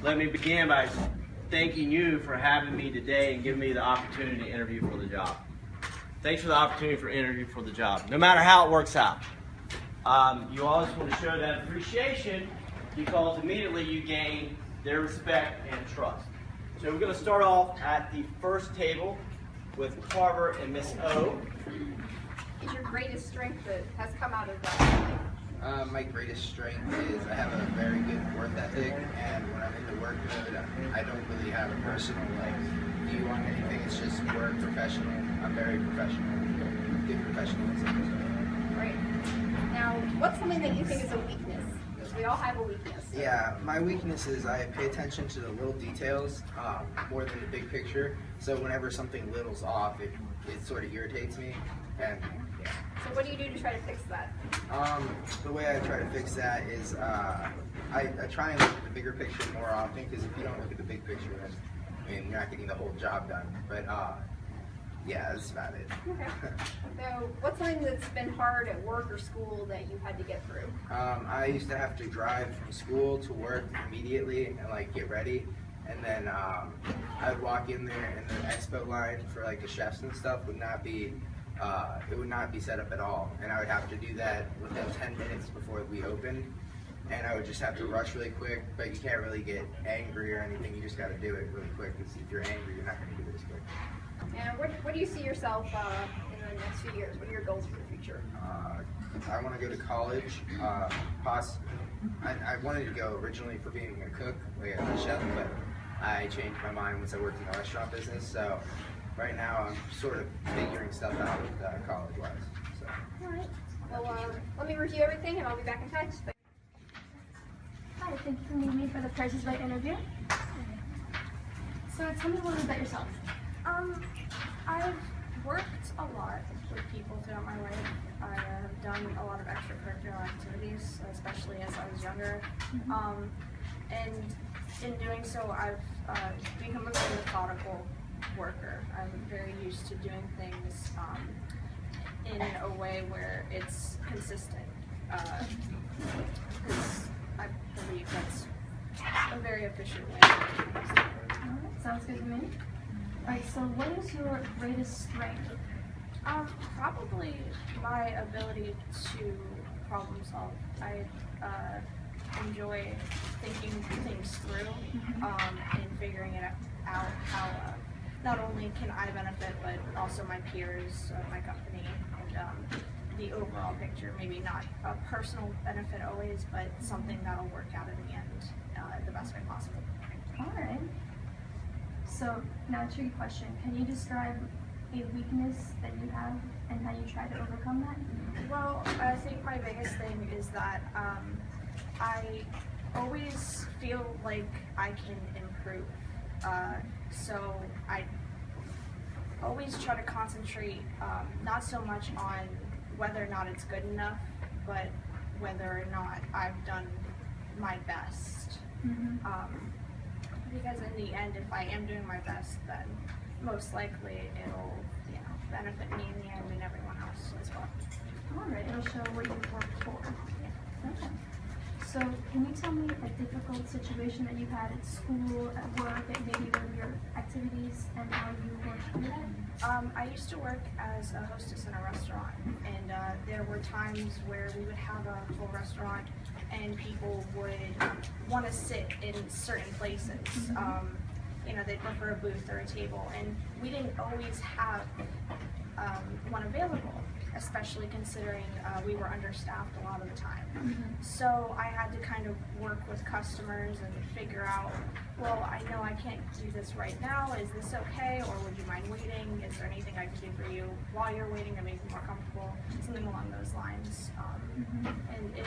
Let me begin by thanking you for having me today and giving me the opportunity to interview for the job. Thanks for the opportunity for interview for the job, no matter how it works out. You always want to show that appreciation because immediately you gain their respect and trust. So we're going to start off at the first table with Carver and Miss O. Is your greatest strength that has come out of that? My greatest strength is I have a very good work ethic, and when I'm in the work mode, I don't really have a personal view on anything. It's just work, professional. I'm very professional, good professionalism. Great. Now, what's something that you think is a weakness? Because we all have a weakness. So. Yeah, my weakness is I pay attention to the little details more than the big picture. So whenever something little's off, it sort of irritates me. And yeah. So what do you do to try to fix that? The way I try to fix that is I try and look at the bigger picture more often, because if you don't look at the big picture, then you're not getting the whole job done. But yeah, that's about it. Okay. So what's something that's been hard at work or school that you had to get through? I used to have to drive from school to work immediately and get ready. And then I'd walk in there, and the expo line for the chefs and stuff would not be set up at all, and I would have to do that within 10 minutes before we opened, and I would just have to rush really quick. But you can't really get angry or anything. You just got to do it really quick, because if you're angry, you're not going to do it as quick. And what do you see yourself in the next few years? What are your goals for the future? I want to go to college. I wanted to go originally for being a cook, a chef, but I changed my mind once I worked in the restaurant business. So right now I'm sort of figuring stuff out with college-wise. So. All right. Well, let me review everything, and I'll be back in touch. Hi, thank you for meeting me for the Price is Right interview. So tell me a little bit about yourself. I've worked a lot with people throughout my life. I have done a lot of extracurricular activities, especially as I was younger. And in doing so, I've become a very methodical worker. I'm very used to doing things in a way where it's consistent, because I believe that's a very efficient way to do things. Alright, sounds good to me. Alright, so what is your greatest strength? Probably my ability to problem solve. I enjoy thinking things through and figuring it out how not only can I benefit, but also my peers, my company, and the overall picture. Maybe not a personal benefit always, but something that'll work out in the end the best way possible. Alright. So now a tricky question. Can you describe a weakness that you have and how you try to overcome that? Well, I think my biggest thing is that I always feel like I can improve. So I always try to concentrate not so much on whether or not it's good enough, but whether or not I've done my best. Because in the end, if I am doing my best, then most likely it'll benefit me in the end and everyone else as well. Alright, it'll show what you've worked for. Okay. So can you tell me a difficult situation that you had at school, at work, at maybe one of your activities, and how you worked through that? I used to work as a hostess in a restaurant, and there were times where we would have a full restaurant and people would want to sit in certain places. They'd prefer a booth or a table, and we didn't always have one available, especially considering we were understaffed a lot of the time. So I had to kind of work with customers and figure out, well, I know I can't do this right now. Is this okay, or would you mind waiting? Is there anything I can do for you while you're waiting to make you more comfortable? Something along those lines. And it,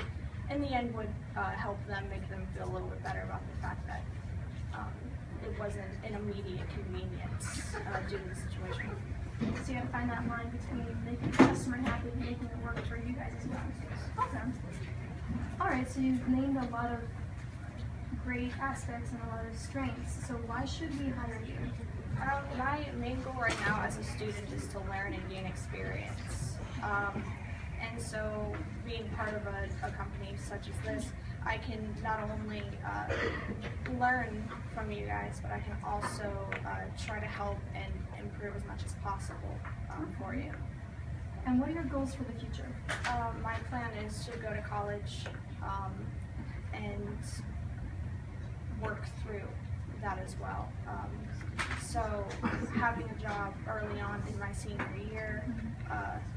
in the end, would help them, make them feel a little bit better about the fact that it wasn't an immediate convenience due to the situation. So you have to find that line between making the customer happy and making it work for you guys as well. Awesome. Alright, so you've named a lot of great aspects and a lot of strengths. So why should we hire you? My main goal right now as a student is to learn and gain experience. And so being part of a company such as this, I can not only learn from you guys, but I can also try to help and improve as much as possible for you. And what are your goals for the future? My plan is to go to college and work through that as well. So having a job early on in my senior year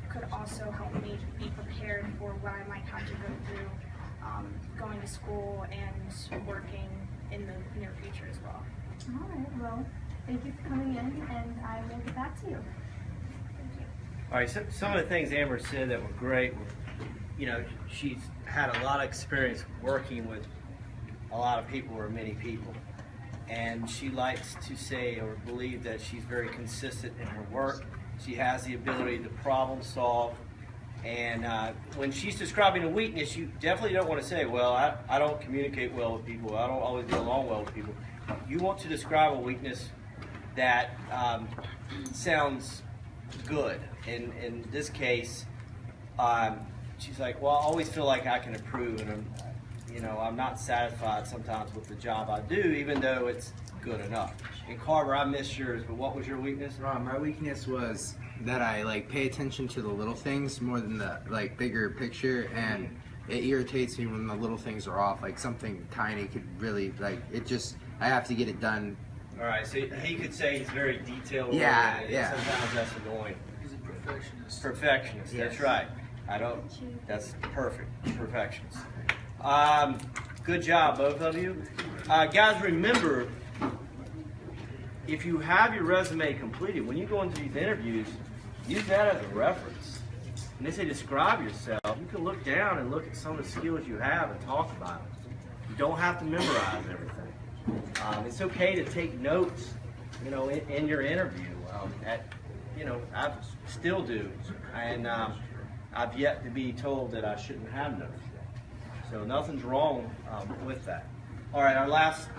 could also help me be prepared for what I might have to go through going to school and working in the near future as well. All right, well, thank you for coming in, and I will get back to you. All right, so some of the things Amber said that were great were, you know, she's had a lot of experience working with a lot of people or many people. And she likes to say or believe that she's very consistent in her work. She has the ability to problem solve. And when she's describing a weakness, you definitely don't want to say, well, I don't communicate well with people. I don't always get along well with people. You want to describe a weakness that sounds good. In this case, she's like, well, I always feel like I can improve, and I'm not satisfied sometimes with the job I do, even though it's good enough. And Carver, I missed yours, but what was your weakness? My weakness was that I pay attention to the little things more than the bigger picture, and it irritates me when the little things are off. Like something tiny could really I have to get it done. All right, so he could say he's very detailed. Yeah, oriented, yeah. And sometimes that's annoying. He's a perfectionist. Perfectionist, Yes. that's right. That's perfect. Perfectionist. Good job, both of you. Guys, remember, if you have your resume completed, when you go into these interviews, use that as a reference. When they say describe yourself, you can look down and look at some of the skills you have and talk about them. You don't have to memorize everything. It's okay to take notes, in your interview. I still do, and I've yet to be told that I shouldn't have notes. So nothing's wrong with that. All right, our last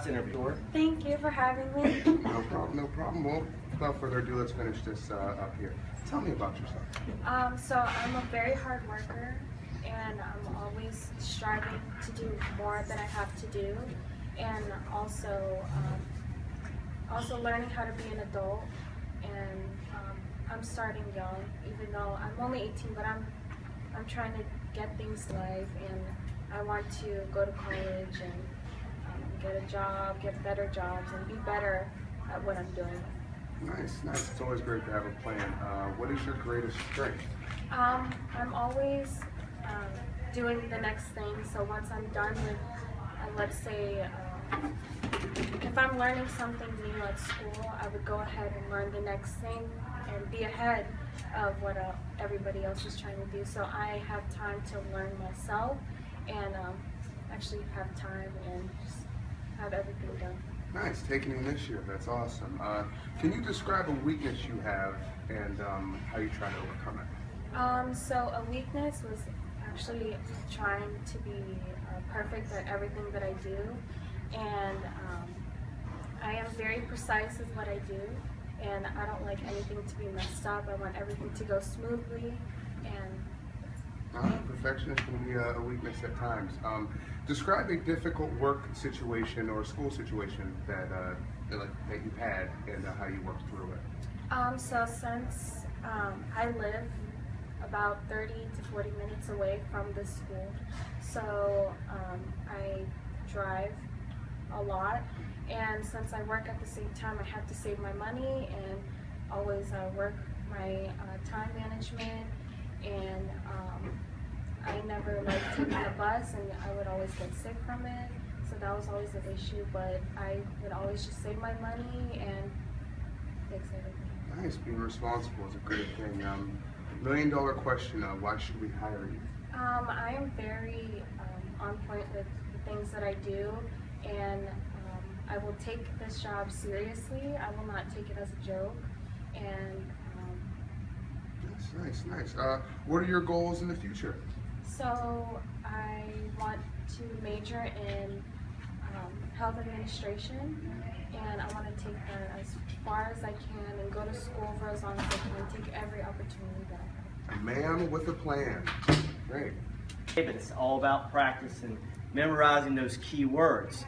interviewer. Thank you for having me. No problem, no problem. Well, without further ado, let's finish this up here. Tell me about yourself. So I'm a very hard worker, and I'm always striving to do more than I have to do, and also learning how to be an adult. And I'm starting young, even though I'm only 18, but I'm trying to get things live, and I want to go to college and get a job, get better jobs, and be better at what I'm doing. Nice, nice. It's always great to have a plan. What is your greatest strength? I'm always doing the next thing. So once I'm done with, let's say, if I'm learning something new at school, I would go ahead and learn the next thing and be ahead of what everybody else is trying to do. So I have time to learn myself and actually have time and just have everything done. Nice, taking initiative. That's awesome. Can you describe a weakness you have and how you try to overcome it? So a weakness was actually trying to be perfect at everything that I do, and I am very precise with what I do, and I don't like anything to be messed up. I want everything to go smoothly, and Perfectionist can be a weakness at times. Describe a difficult work situation or school situation that you've had and how you worked through it. so since I live about 30 to 40 minutes away from this school, so I drive a lot, and since I work at the same time, I have to save my money and always work my time management, and I never liked taking the bus, and I would always get sick from it, so that was always an issue, but I would always just save my money and fix everything. Nice, being responsible is a great thing. $1 million question, why should we hire you? I am very on point with the things that I do, and I will take this job seriously. I will not take it as a joke, and Nice. What are your goals in the future? so I want to major in health administration, and I want to take that as far as I can and go to school for as long as I can, take every opportunity that I have. A man with a plan. Great. But it's all about practice and memorizing those key words.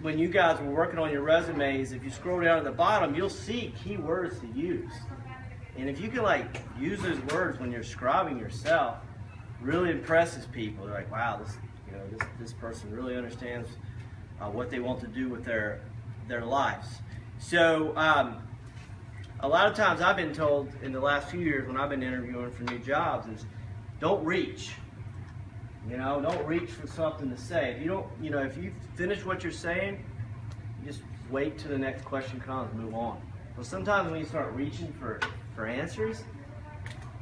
When you guys were working on your resumes, if you scroll down to the bottom, you'll see key words to use. And if you can use those words when you're scribing yourself, really impresses people. They're like, wow, this person really understands what they want to do with their lives. So a lot of times I've been told in the last few years when I've been interviewing for new jobs is don't reach. Don't reach for something to say. If you don't, if you finish what you're saying, just wait till the next question comes and move on. Well, sometimes when you start reaching for answers,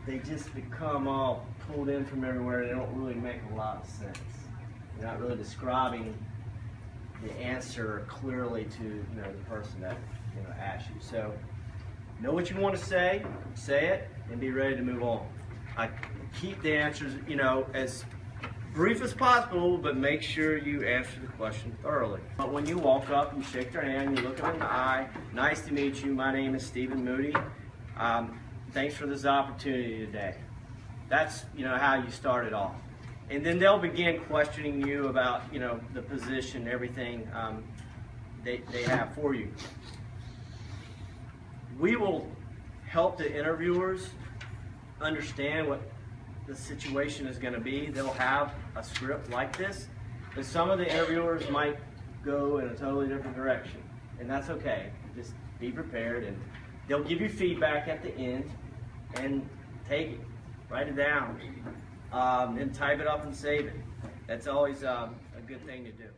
they just become all pulled in from everywhere. They don't really make a lot of sense. You're not really describing the answer clearly to the person that asked you. So know what you want to say it, and be ready to move on. I keep the answers as brief as possible, but make sure you answer the question thoroughly. But when you walk up, you shake their hand, you look them in the eye. Nice to meet you. My name is Stephen Moody. Thanks for this opportunity today. That's how you start it off. And then they'll begin questioning you about the position, everything they have for you. We will help the interviewers understand what the situation is going to be. They'll have a script like this, but some of the interviewers might go in a totally different direction, and that's okay. Just be prepared, and they'll give you feedback at the end, and take it, write it down, and type it up and save it. That's always a good thing to do.